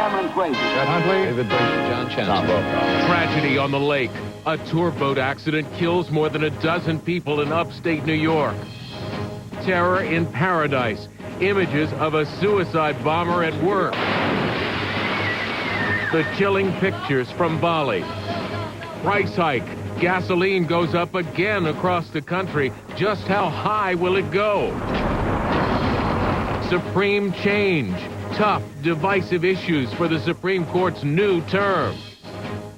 Cameron Swayze. Brett Huntley. David Brent. John Chancellor. Tragedy on the lake. A tour boat accident kills more than a dozen people in upstate New York. Terror in paradise. Images of a suicide bomber at work. The chilling pictures from Bali. Price hike. Gasoline goes up again across the country. Just how high will it go? Supreme change. Tough, divisive issues for the Supreme Court's new term.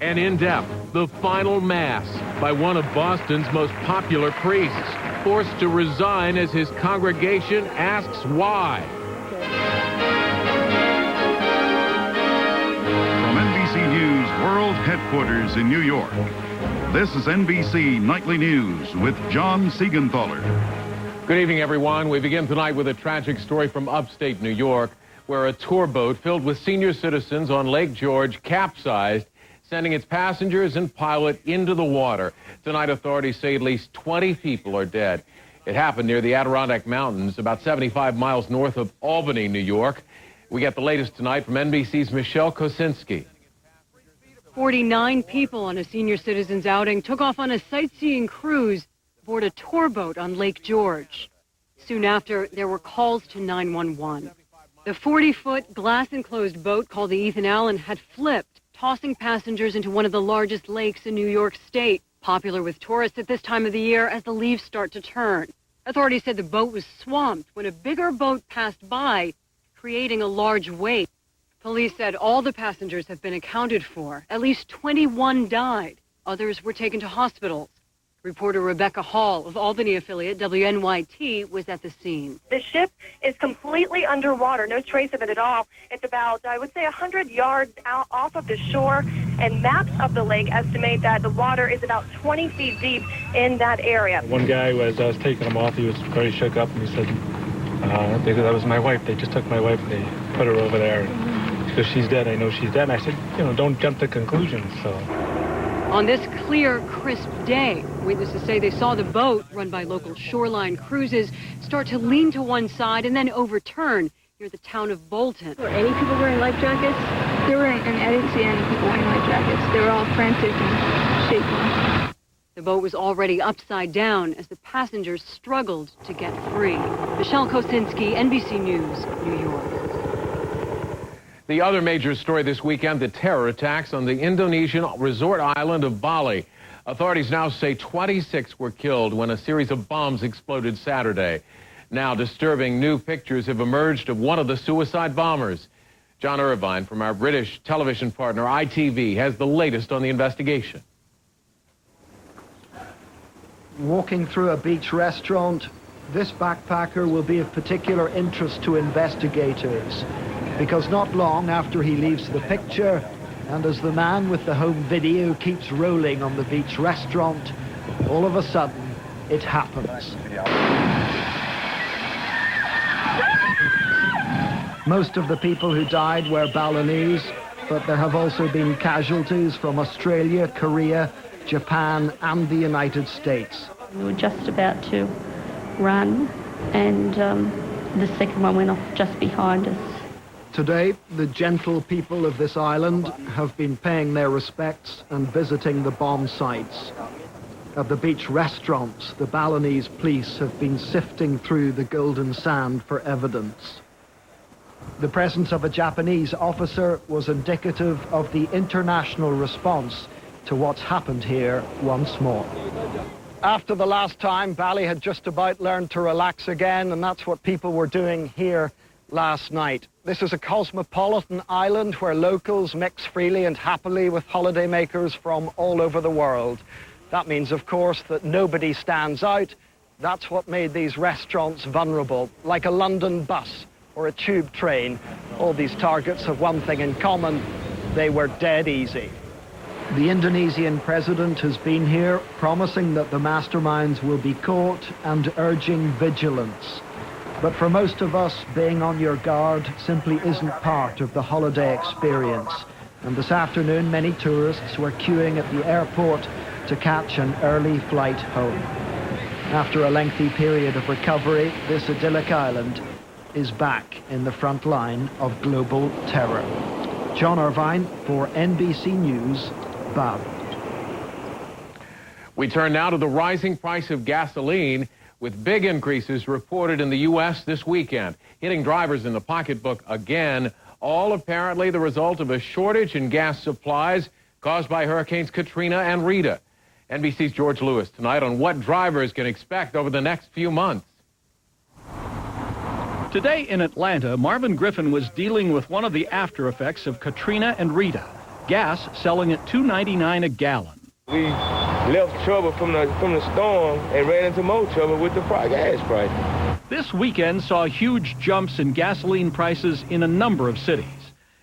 And in depth, the final mass by one of Boston's most popular priests, forced to resign as his congregation asks why. From NBC News World Headquarters in New York, this is NBC Nightly News with John Siegenthaler. Good evening, everyone. We begin tonight with a tragic story from upstate New York, where a tour boat filled with senior citizens on Lake George capsized, sending its passengers and pilot into the water. Tonight, authorities say at least 20 people are dead. It happened near the Adirondack Mountains, about 75 miles north of Albany, New York. We get the latest tonight from NBC's Michelle Kosinski. 49 people on a senior citizens outing took off on a sightseeing cruise aboard a tour boat on Lake George. Soon after, there were calls to 911. The 40-foot glass-enclosed boat called the Ethan Allen had flipped, tossing passengers into one of the largest lakes in New York State, popular with tourists at this time of the year as the leaves start to turn. Authorities said the boat was swamped when a bigger boat passed by, creating a large wake. Police said all the passengers have been accounted for. At least 21 died. Others were taken to hospitals. Reporter Rebecca Hall of Albany affiliate WNYT was at the scene. The ship is completely underwater, no trace of it at all. It's about, I would say, 100 yards out off of the shore, and maps of the lake estimate that the water is about 20 feet deep in that area. One guy, as I was taking him off, he was very shook up, and he said, that was my wife. They just took my wife, and they put her over there. Because she's dead, I know she's dead. And I said, don't jump to conclusions, so. On this clear, crisp day, witnesses say they saw the boat, run by local shoreline cruises, start to lean to one side and then overturn near the town of Bolton. Were any people wearing life jackets? I didn't see any people wearing life jackets. They were all frantic and shaking. The boat was already upside down as the passengers struggled to get free. Michelle Kosinski, NBC News, New York. The other major story this weekend, the terror attacks on the Indonesian resort island of Bali. Authorities now say 26 were killed when a series of bombs exploded Saturday. Now, disturbing new pictures have emerged of one of the suicide bombers. John Irvine from our British television partner ITV has the latest on the investigation. Walking through a beach restaurant, this backpacker will be of particular interest to investigators, because not long after he leaves the picture, and as the man with the home video keeps rolling on the beach restaurant, all of a sudden, it happens. Most of the people who died were Balinese, but there have also been casualties from Australia, Korea, Japan, and the United States. We were just about to run, and the second one went off just behind us. Today, the gentle people of this island have been paying their respects and visiting the bomb sites. At the beach restaurants, the Balinese police have been sifting through the golden sand for evidence. The presence of a Japanese officer was indicative of the international response to what's happened here once more. After the last time, Bali had just about learned to relax again, and that's what people were doing here last night. This is a cosmopolitan island where locals mix freely and happily with holidaymakers from all over the world. That means, of course, that nobody stands out. That's what made these restaurants vulnerable, like a London bus or a tube train. All these targets have one thing in common: they were dead easy. The Indonesian president has been here, promising that the masterminds will be caught and urging vigilance. But for most of us, being on your guard simply isn't part of the holiday experience. And this afternoon, many tourists were queuing at the airport to catch an early flight home. After a lengthy period of recovery, this idyllic island is back in the front line of global terror. John Irvine for NBC News, Bath. We turn now to the rising price of gasoline, with big increases reported in the U.S. this weekend, hitting drivers in the pocketbook again, all apparently the result of a shortage in gas supplies caused by Hurricanes Katrina and Rita. NBC's George Lewis tonight on what drivers can expect over the next few months. Today in Atlanta, Marvin Griffin was dealing with one of the after effects of Katrina and Rita. Gas selling at $2.99 a gallon. We left trouble from the storm and ran into more trouble with the gas price. This weekend saw huge jumps in gasoline prices in a number of cities.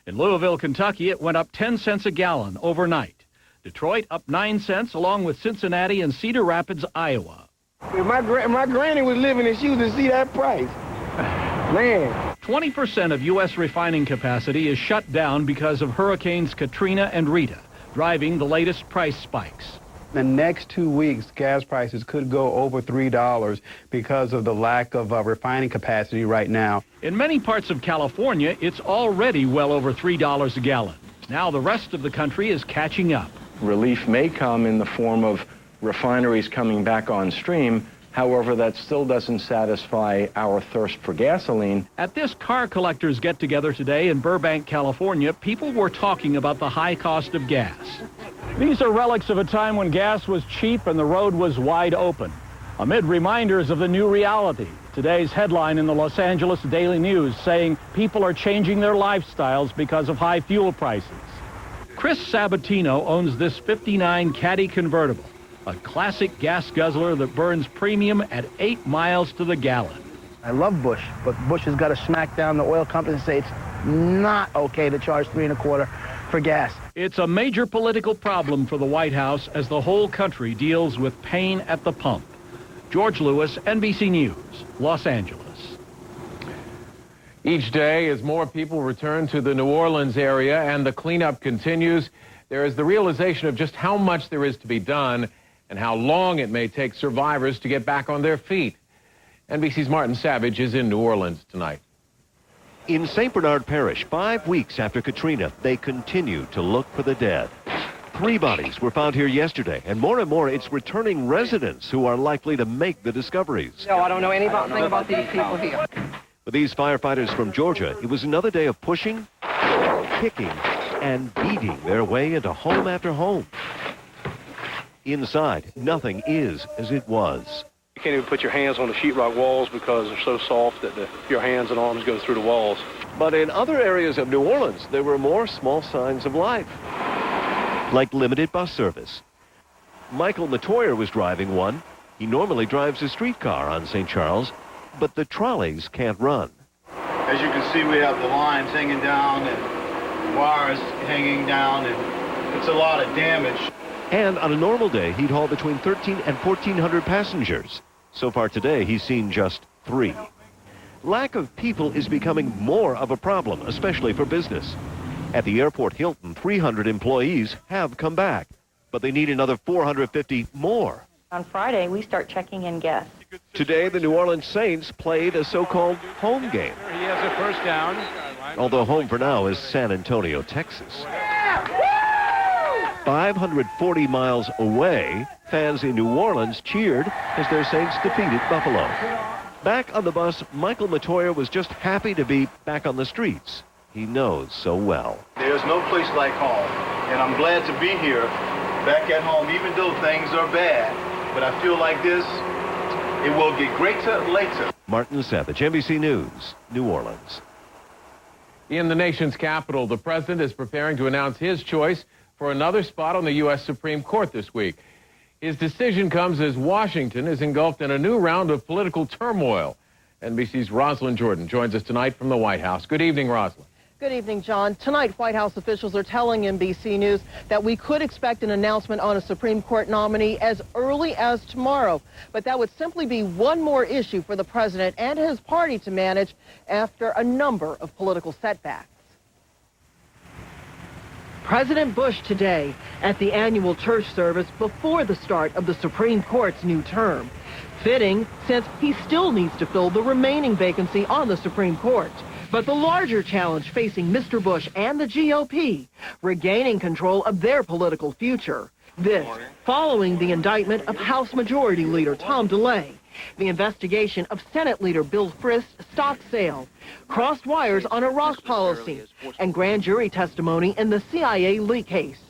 In Louisville, Kentucky, it went up 10 cents a gallon overnight. Detroit up 9 cents, along with Cincinnati and Cedar Rapids, Iowa. If my granny was living and she was to see that price, man. 20% of U.S. refining capacity is shut down because of Hurricanes Katrina and Rita, driving the latest price spikes. The next 2 weeks, gas prices could go over $3 because of the lack of refining capacity right now. In many parts of California, it's already well over $3 a gallon. Now the rest of the country is catching up. Relief may come in the form of refineries coming back on stream. However, that still doesn't satisfy our thirst for gasoline. At this car collectors get-together today in Burbank, California, people were talking about the high cost of gas. These are relics of a time when gas was cheap and the road was wide open. Amid reminders of the new reality, today's headline in the Los Angeles Daily News saying people are changing their lifestyles because of high fuel prices. Chris Sabatino owns this '59 Caddy convertible, a classic gas guzzler that burns premium at 8 miles to the gallon. I love Bush, but Bush has got to smack down the oil companies and say it's not okay to charge $3 1/4 for gas. It's a major political problem for the White House as the whole country deals with pain at the pump. George Lewis, NBC News, Los Angeles. Each day, as more people return to the New Orleans area and the cleanup continues, there is the realization of just how much there is to be done and how long it may take survivors to get back on their feet. NBC's Martin Savage is in New Orleans tonight. In St. Bernard Parish, 5 weeks after Katrina, they continue to look for the dead. 3 bodies were found here yesterday, and more, it's returning residents who are likely to make the discoveries. No, I don't know anything about these people here. For these firefighters from Georgia, it was another day of pushing, kicking, and beating their way into home after home. Inside, nothing is as it was. You can't even put your hands on the sheetrock walls because they're so soft that your hands and arms go through the walls. But in other areas of New Orleans, there were more small signs of life, like limited bus service. Michael Matoyer was driving one. He normally drives a streetcar on St. Charles, but the trolleys can't run. As you can see, we have the lines hanging down and wires hanging down, and it's a lot of damage. And on a normal day, he'd haul between 1,300 and 1,400 passengers. So far today, he's seen just 3. Lack of people is becoming more of a problem, especially for business. At the airport Hilton, 300 employees have come back, but they need another 450 more. On Friday, we start checking in guests. Today, the New Orleans Saints played a so-called home game. He has a first down. Although home for now is San Antonio, Texas. 540 miles away, fans in New Orleans cheered as their Saints defeated Buffalo. Back on the bus, Michael Matoyer was just happy to be back on the streets. He knows so well. There's no place like home, and I'm glad to be here, back at home, even though things are bad. But I feel like this, it will get greater later. Martin Savage, NBC News, New Orleans. In the nation's capital, the president is preparing to announce his choice for another spot on the U.S. Supreme Court this week. His decision comes as Washington is engulfed in a new round of political turmoil. NBC's Rosalind Jordan joins us tonight from the White House. Good evening, Rosalind. Good evening, John. Tonight, White House officials are telling NBC News that we could expect an announcement on a Supreme Court nominee as early as tomorrow. But that would simply be one more issue for the president and his party to manage after a number of political setbacks. President Bush today at the annual church service before the start of the Supreme Court's new term. Fitting, since he still needs to fill the remaining vacancy on the Supreme Court. But the larger challenge facing Mr. Bush and the GOP, regaining control of their political future. This following the indictment of House Majority Leader Tom DeLay, the investigation of Senate Leader Bill Frist's stock sale, crossed wires on Iraq policy, and grand jury testimony in the CIA leak case.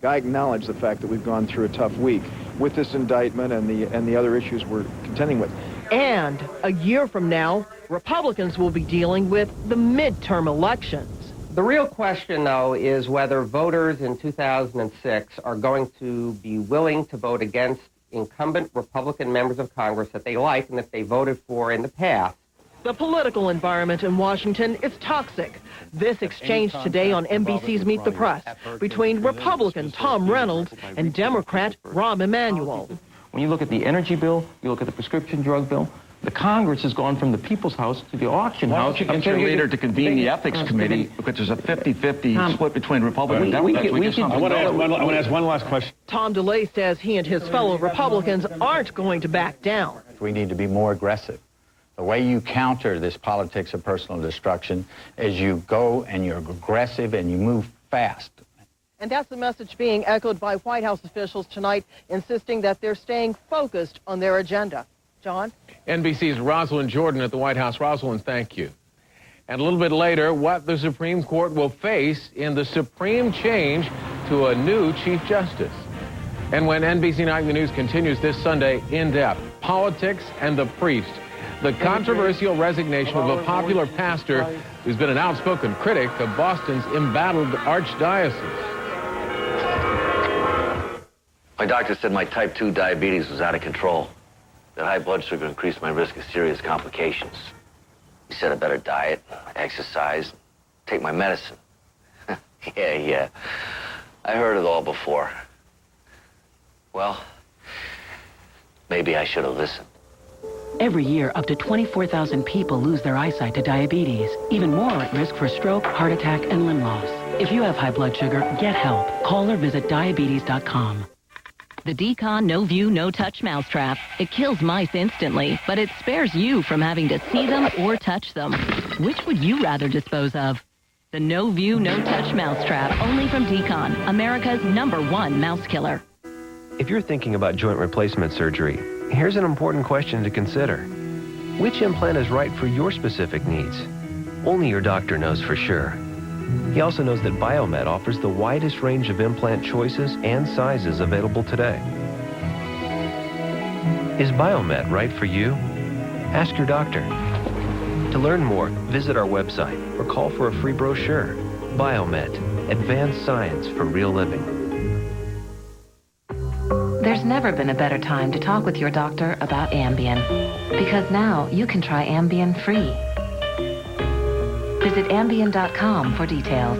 I acknowledge the fact that we've gone through a tough week with this indictment and the other issues we're contending with. And a year from now, Republicans will be dealing with the midterm elections. The real question, though, is whether voters in 2006 are going to be willing to vote against incumbent Republican members of Congress that they like and that they voted for in the past. The political environment in Washington is toxic. This exchange today on NBC's Meet the Press between Republican Tom Reynolds and Democrat Rahm Emanuel. When you look at the energy bill, you look at the prescription drug bill, the Congress has gone from the People's House to the auction house. Why don't you get your leader to convene the ethics committee, because there's a 50-50 split between Republican and Democrats. I want to ask one last question. Tom DeLay says he and his fellow Republicans aren't going to back down. We need to be more aggressive. The way you counter this politics of personal destruction is you go and you're aggressive and you move fast. And that's the message being echoed by White House officials tonight, insisting that they're staying focused on their agenda. John? NBC's Rosalind Jordan at the White House. Rosalind, thank you. And a little bit later, what the Supreme Court will face in the supreme change to a new Chief Justice. And when NBC Nightly News continues this Sunday, in depth, politics and the priest, the controversial resignation of a popular pastor who's been an outspoken critic of Boston's embattled archdiocese. My doctor said my type 2 diabetes was out of control. That high blood sugar increased my risk of serious complications. He said I better diet, exercise, take my medicine. Yeah. I heard it all before. Well, maybe I should have listened. Every year, up to 24,000 people lose their eyesight to diabetes. Even more are at risk for stroke, heart attack, and limb loss. If you have high blood sugar, get help. Call or visit diabetes.com. The Decon No View, No Touch mousetrap. It kills mice instantly, but it spares you from having to see them or touch them. Which would you rather dispose of? The No View, No Touch mousetrap, only from Decon, America's #1 mouse killer. If you're thinking about joint replacement surgery, here's an important question to consider. Which implant is right for your specific needs? Only your doctor knows for sure. He also knows that Biomet offers the widest range of implant choices and sizes available today. Is Biomet right for you? Ask your doctor. To learn more, visit our website or call for a free brochure. Biomet, advanced science for real living. There's never been a better time to talk with your doctor about Ambien, because now you can try Ambien free. Visit Ambien.com for details.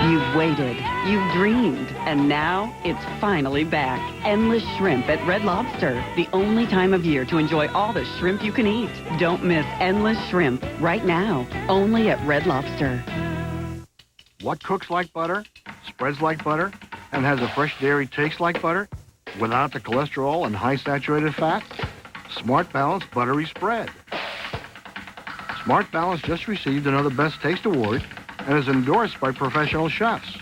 You've waited, you've dreamed, and now it's finally back. Endless Shrimp at Red Lobster. The only time of year to enjoy all the shrimp you can eat. Don't miss Endless Shrimp right now, only at Red Lobster. What cooks like butter, spreads like butter, and has a fresh dairy taste like butter, without the cholesterol and high saturated fat? Smart Balance Buttery Spread. Smart Balance just received another Best Taste Award and is endorsed by professional chefs.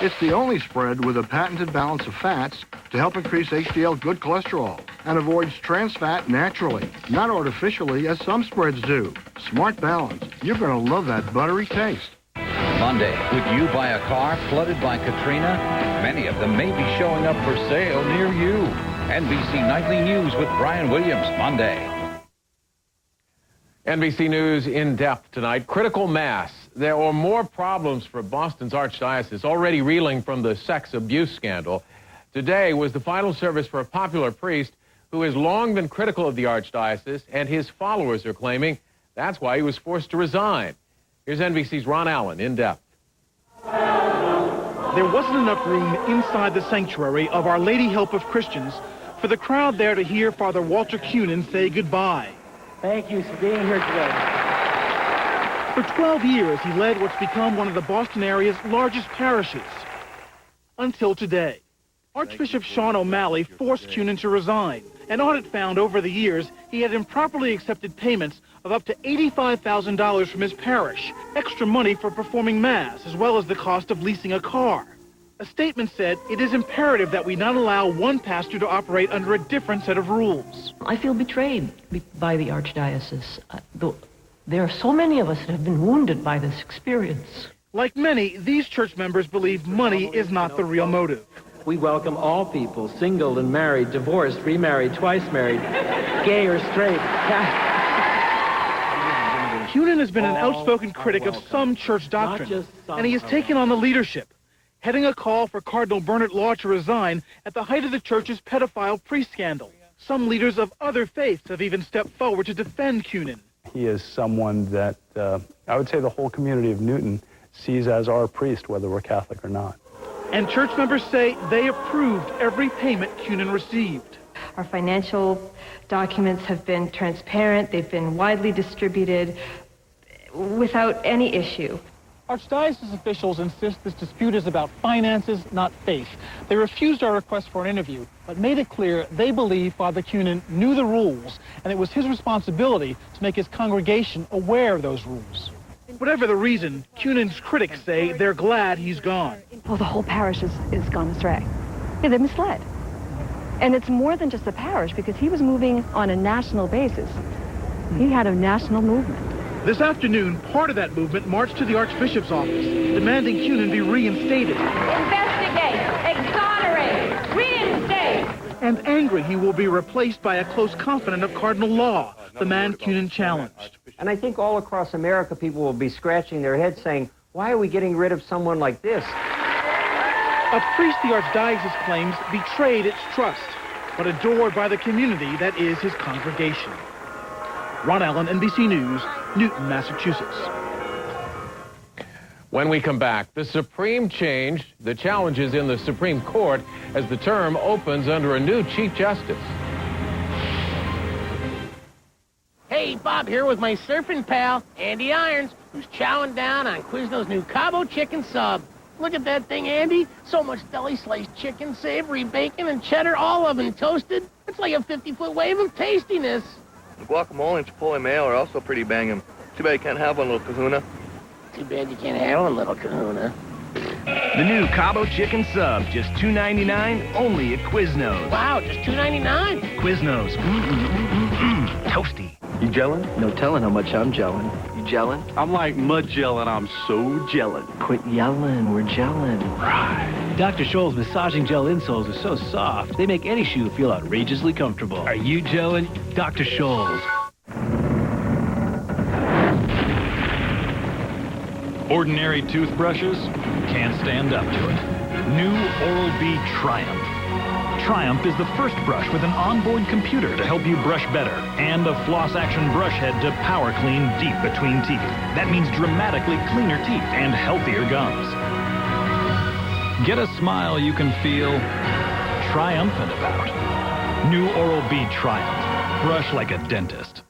It's the only spread with a patented balance of fats to help increase HDL good cholesterol and avoids trans fat naturally, not artificially as some spreads do. Smart Balance. You're going to love that buttery taste. Monday, would you buy a car flooded by Katrina? Many of them may be showing up for sale near you. NBC Nightly News with Brian Williams, Monday. NBC News in depth tonight. Critical mass. There are more problems for Boston's archdiocese, already reeling from the sex abuse scandal. Today was the final service for a popular priest who has long been critical of the archdiocese, and his followers are claiming that's why he was forced to resign. Here's NBC's Ron Allen in depth. There wasn't enough room inside the sanctuary of Our Lady Help of Christians for the crowd there to hear Father Walter Cunin say goodbye. Thank you for being here today. For 12 years, he led what's become one of the Boston area's largest parishes. Until today. Archbishop Sean O'Malley forced Cunin to resign An audit found over the years he had improperly accepted payments of up to $85,000 from his parish, extra money for performing Mass, as well as the cost of leasing a car. A statement said, "It is imperative that we not allow one pastor to operate under a different set of rules." I feel betrayed by the Archdiocese. There are so many of us that have been wounded by this experience. Like many, these church members believe money is not the real motive. We welcome all people, single and married, divorced, remarried, twice married, gay or straight. Cunin has been an outspoken critic of some church doctrine, and he has taken on the leadership, heading a call for Cardinal Bernard Law to resign at the height of the church's pedophile priest scandal. Some leaders of other faiths have even stepped forward to defend Cunin. He is someone that I would say the whole community of Newton sees as our priest, whether we're Catholic or not. And church members say they approved every payment Cunin received. Our financial documents have been transparent. They've been widely distributed without any issue. Archdiocese officials insist this dispute is about finances, not faith. They refused our request for an interview, but made it clear they believe Father Cunin knew the rules, and it was his responsibility to make his congregation aware of those rules. Whatever the reason, Cunin's critics say they're glad he's gone. Well, the whole parish is gone astray. Yeah, they're misled. And it's more than just the parish, because he was moving on a national basis. He had a national movement. This afternoon, part of that movement marched to the Archbishop's office, demanding Cunin be reinstated. Investigate, exonerate, reinstate. And angry he will be replaced by a close confidant of Cardinal Law, the man Cunin challenged. And I think all across America, people will be scratching their heads saying, why are we getting rid of someone like this? A priest the Archdiocese claims betrayed its trust, but adored by the community that is his congregation. Ron Allen, NBC News, Newton, Massachusetts. When we come back, the Supreme changed the challenges in the Supreme Court as the term opens under a new Chief Justice. Hey, Bob here with my surfing pal, Andy Irons, who's chowing down on Quizno's new Cabo chicken sub. Look at that thing, Andy. So much deli sliced chicken, savory bacon, and cheddar, all oven toasted. It's like a 50-foot wave of tastiness. The guacamole and chipotle mayo are also pretty banging. Too bad you can't have one, little kahuna. Too bad you can't have one, little kahuna. The new Cabo chicken sub, just $2.99, only at Quizno's. Wow, just $2.99. Quizno's. Toasty. You gelling? No telling how much I'm gelling. You gelling? I'm like mud gelling. I'm so gelling. Quit yelling. We're gelling. Right. Dr. Scholl's massaging gel insoles are so soft, they make any shoe feel outrageously comfortable. Are you gelling? Dr. Scholl's. Ordinary toothbrushes can't stand up to it. New Oral-B Triumph. Triumph is the first brush with an onboard computer to help you brush better, and a floss action brush head to power clean deep between teeth. That means dramatically cleaner teeth and healthier gums. Get a smile you can feel triumphant about. New Oral-B Triumph. Brush like a dentist.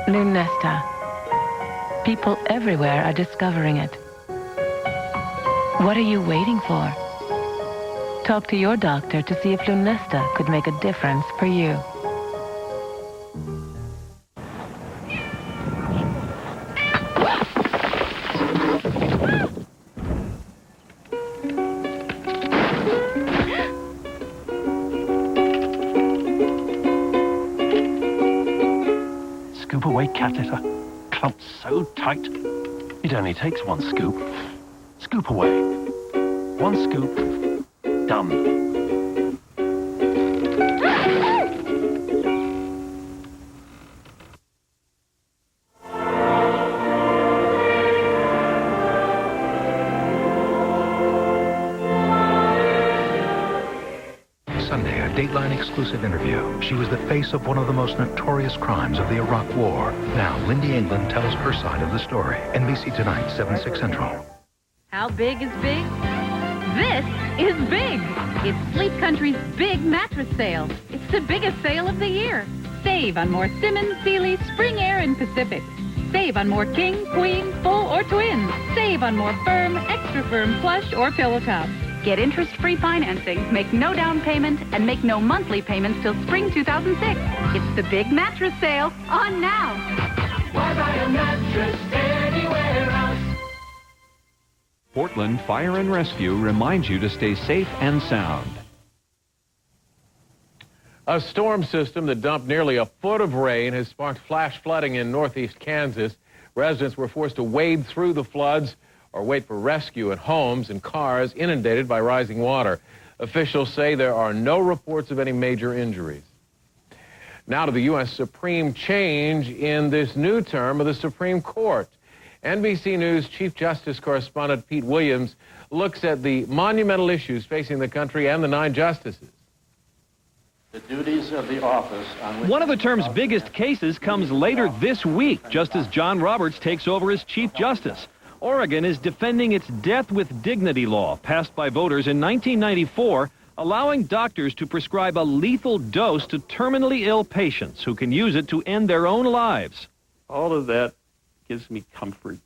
Lunesta. People everywhere are discovering it. What are you waiting for? Talk to your doctor to see if Lunesta could make a difference for you. Scoop away catheter. Clumped so tight. It only takes one scoop. Scoop away. One scoop. Done. Sunday, a Dateline exclusive interview. She was the face of one of the most notorious crimes of the Iraq War. Now, Lindy England tells her side of the story. NBC Tonight, 7/6 Central. How big is big? This is big. It's Sleep Country's big mattress sale. It's the biggest sale of the year. Save on more Simmons, Sealy, Spring Air, and Pacific. Save on more king, queen, full, or twin. Save on more firm, extra firm, plush, or pillow tops. Get interest-free financing, make no down payment, and make no monthly payments till spring 2006. It's the big mattress sale on now. Why buy a mattress anywhere else? Portland Fire and Rescue reminds you to stay safe and sound. A storm system that dumped nearly a foot of rain has sparked flash flooding in northeast Kansas. Residents were forced to wade through the floods or wait for rescue at homes and cars inundated by rising water. Officials say there are no reports of any major injuries. Now to the U.S. Supreme change in this new term of the Supreme Court. NBC News Chief Justice correspondent Pete Williams looks at the monumental issues facing the country and the 9 justices. The duties of the office on which one of the term's biggest cases comes later this week, just as John Roberts takes over as Chief Justice. Oregon is defending its Death with Dignity law, passed by voters in 1994, allowing doctors to prescribe a lethal dose to terminally ill patients who can use it to end their own lives. All of that gives me comfort.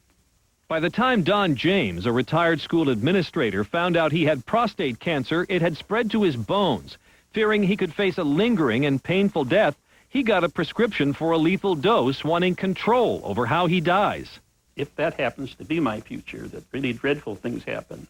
By the time Don James, a retired school administrator, found out he had prostate cancer, it had spread to his bones. Fearing he could face a lingering and painful death, he got a prescription for a lethal dose, wanting control over how he dies. If that happens to be my future, that really dreadful things happen,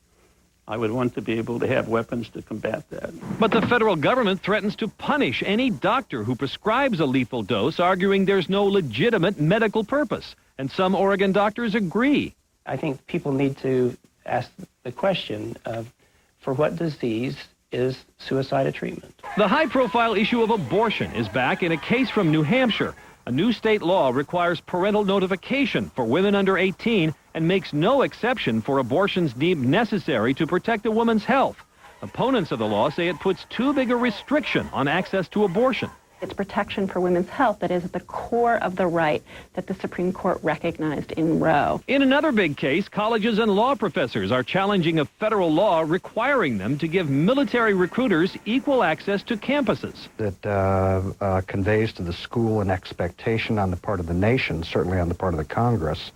I would want to be able to have weapons to combat that. But the federal government threatens to punish any doctor who prescribes a lethal dose, arguing there's no legitimate medical purpose. And some Oregon doctors agree. I think people need to ask the question of, for what disease is suicide a treatment? The high-profile issue of abortion is back in a case from New Hampshire. A new state law requires parental notification for women under 18 and makes no exception for abortions deemed necessary to protect a woman's health. Opponents of the law say it puts too big a restriction on access to abortion. It's protection for women's health that is at the core of the right that the Supreme Court recognized in Roe. In another big case, colleges and law professors are challenging a federal law requiring them to give military recruiters equal access to campuses. That conveys to the school an expectation on the part of the nation, certainly on the part of the Congress,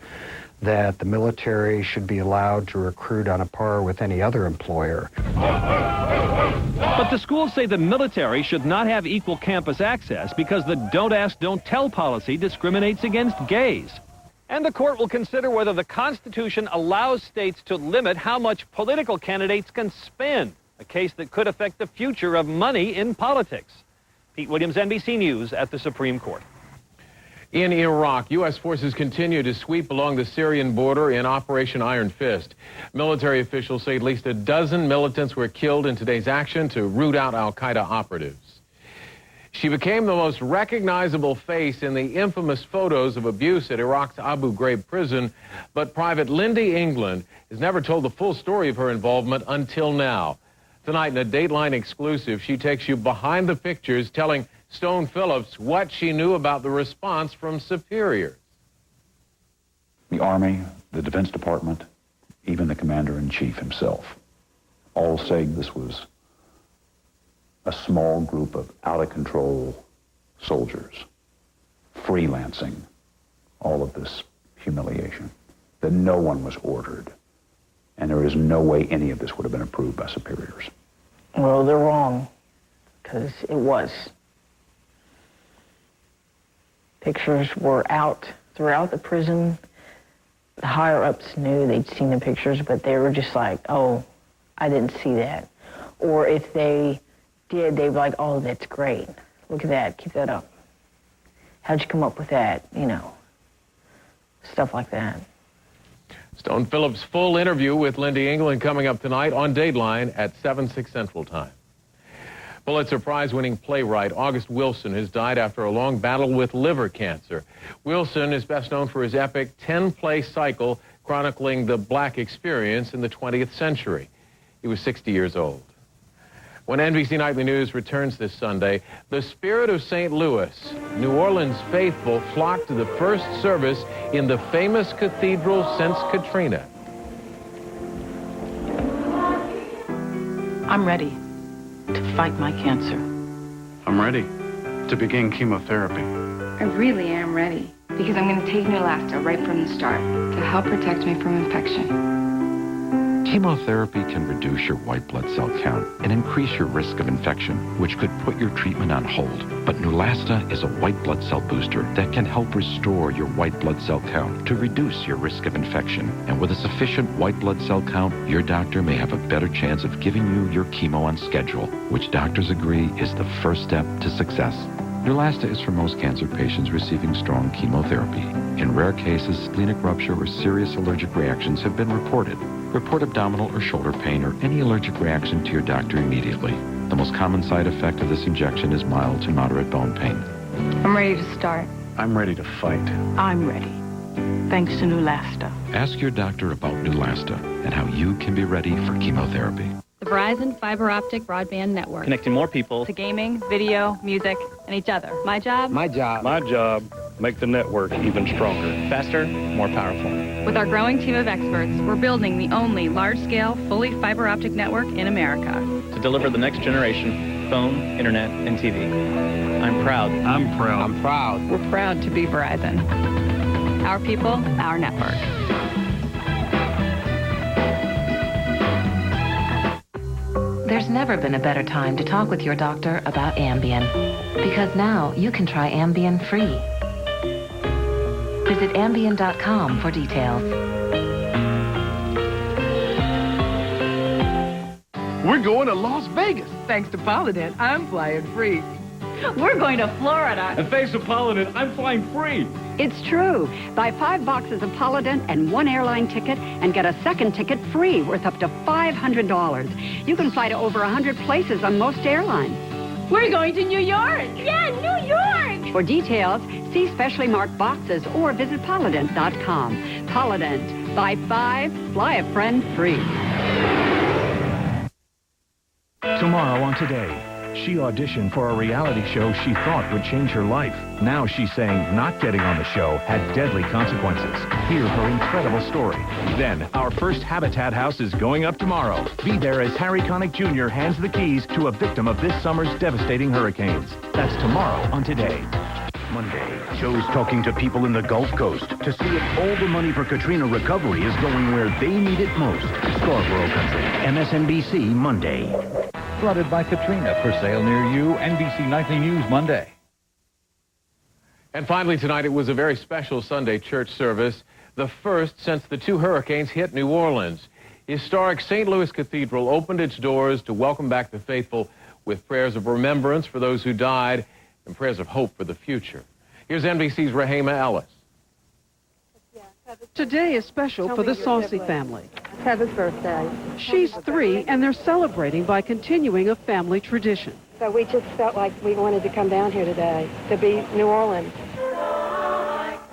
that the military should be allowed to recruit on a par with any other employer. But the schools say the military should not have equal campus access because the Don't Ask, Don't Tell policy discriminates against gays. And the court will consider whether the Constitution allows states to limit how much political candidates can spend, a case that could affect the future of money in politics. Pete Williams, NBC News at the Supreme Court. In Iraq, U.S. forces continue to sweep along the Syrian border in Operation Iron Fist. Military officials say at least a dozen militants were killed in today's action to root out al-Qaeda operatives. She became the most recognizable face in the infamous photos of abuse at Iraq's Abu Ghraib prison, but Private Lindy England has never told the full story of her involvement until now. Tonight in a Dateline exclusive, she takes you behind the pictures, telling Stone Phillips what she knew about the response from superiors. The Army, the Defense Department, even the Commander-in-Chief himself, all saying this was a small group of out-of-control soldiers freelancing all of this humiliation, that no one was ordered, and there is no way any of this would have been approved by superiors. Well, they're wrong, because it was. Pictures were out throughout the prison. The higher-ups knew they'd seen the pictures, but they were just like, oh, I didn't see that. Or if they did, they'd be like, oh, that's great. Look at that. Keep that up. How'd you come up with that? You know, stuff like that. Stone Phillips' full interview with Lindy England coming up tonight on Dateline at 7/6 Central Time. Pulitzer Prize-winning playwright August Wilson has died after a long battle with liver cancer. Wilson is best known for his epic 10-play cycle chronicling the black experience in the 20th century. He was 60 years old. When NBC Nightly News returns this Sunday, the spirit of St. Louis, New Orleans faithful flocked to the first service in the famous cathedral since Katrina. I'm ready to fight my cancer. I'm ready to begin chemotherapy. I really am ready because I'm going to take Neulasta right from the start to help protect me from infection. Chemotherapy can reduce your white blood cell count and increase your risk of infection, which could put your treatment on hold. But Neulasta is a white blood cell booster that can help restore your white blood cell count to reduce your risk of infection. And with a sufficient white blood cell count, your doctor may have a better chance of giving you your chemo on schedule, which doctors agree is the first step to success. Neulasta is for most cancer patients receiving strong chemotherapy. In rare cases, splenic rupture or serious allergic reactions have been reported. Report abdominal or shoulder pain or any allergic reaction to your doctor immediately. The most common side effect of this injection is mild to moderate bone pain. I'm ready to start. I'm ready to fight. I'm ready. Thanks to Neulasta. Ask your doctor about Neulasta and how you can be ready for chemotherapy. The Verizon Fiber Optic Broadband Network. Connecting more people to gaming, video, music, and each other. My job? My job. My job. Make the network even stronger. Faster, more powerful. With our growing team of experts, we're building the only large-scale, fully fiber optic network in America. To deliver the next generation, phone, internet, and TV. I'm proud. I'm proud. I'm proud. We're proud to be Verizon. Our people, our network. There's never been a better time to talk with your doctor about Ambien, because now you can try Ambien free. Visit Ambien.com for details. We're going to Las Vegas. Thanks to Polydent, I'm flying free. We're going to Florida. And thanks to Polydent, I'm flying free. It's true. Buy 5 boxes of Polydent and 1 airline ticket and get a second ticket free worth up to $500. You can fly to over 100 places on most airlines. We're going to New York. Yeah, New York. For details, see specially marked boxes or visit Polydent.com. Polydent. Buy 5, fly a friend free. Tomorrow on Today, she auditioned for a reality show she thought would change her life. Now she's saying not getting on the show had deadly consequences. Hear her incredible story. Then, our first Habitat house is going up tomorrow. Be there as Harry Connick Jr. hands the keys to a victim of this summer's devastating hurricanes. That's tomorrow on Today. Monday, Joe's talking to people in the Gulf Coast to see if all the money for Katrina recovery is going where they need it most. Scarborough Country, MSNBC, Monday. Flooded by Katrina, for sale near you, NBC Nightly News Monday. And finally tonight, it was a very special Sunday church service, the first since the 2 hurricanes hit New Orleans. Historic St. Louis Cathedral opened its doors to welcome back the faithful with prayers of remembrance for those who died and prayers of hope for the future. Here's NBC's Rahema Ellis. Today is special for the Saucy family. Heather's birthday. She's 3, and they're celebrating by continuing a family tradition. So we just felt like we wanted to come down here today to be New Orleans.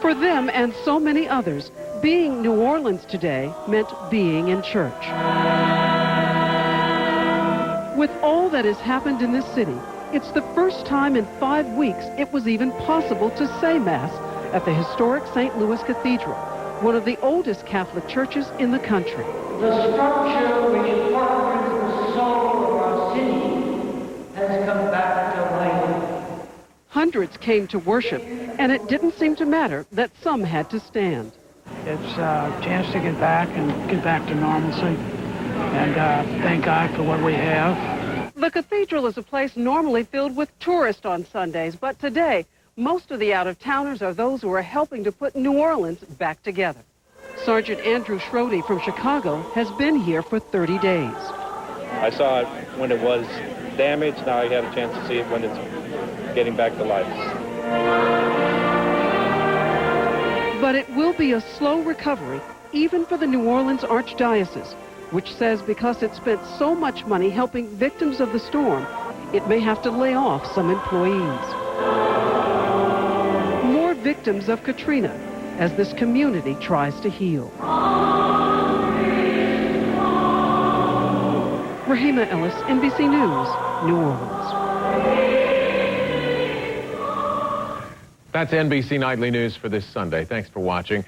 For them and so many others, being New Orleans today meant being in church. With all that has happened in this city, it's the first time in 5 weeks it was even possible to say Mass at the historic St. Louis Cathedral, one of the oldest Catholic churches in the country. The structure which harbours the soul of our city has come back to life. Hundreds came to worship, and it didn't seem to matter that some had to stand. It's a chance to get back to normalcy, and thank God for what we have. The cathedral is a place normally filled with tourists on Sundays, but today, most of the out-of-towners are those who are helping to put New Orleans back together. Sergeant Andrew Schrody from Chicago has been here for 30 days. I saw it when it was damaged. Now I had a chance to see it when it's getting back to life. But it will be a slow recovery, even for the New Orleans Archdiocese, which says because it spent so much money helping victims of the storm, it may have to lay off some employees. More victims of Katrina as this community tries to heal. Rahema Ellis, NBC News, New Orleans. That's NBC Nightly News for this Sunday. Thanks for watching.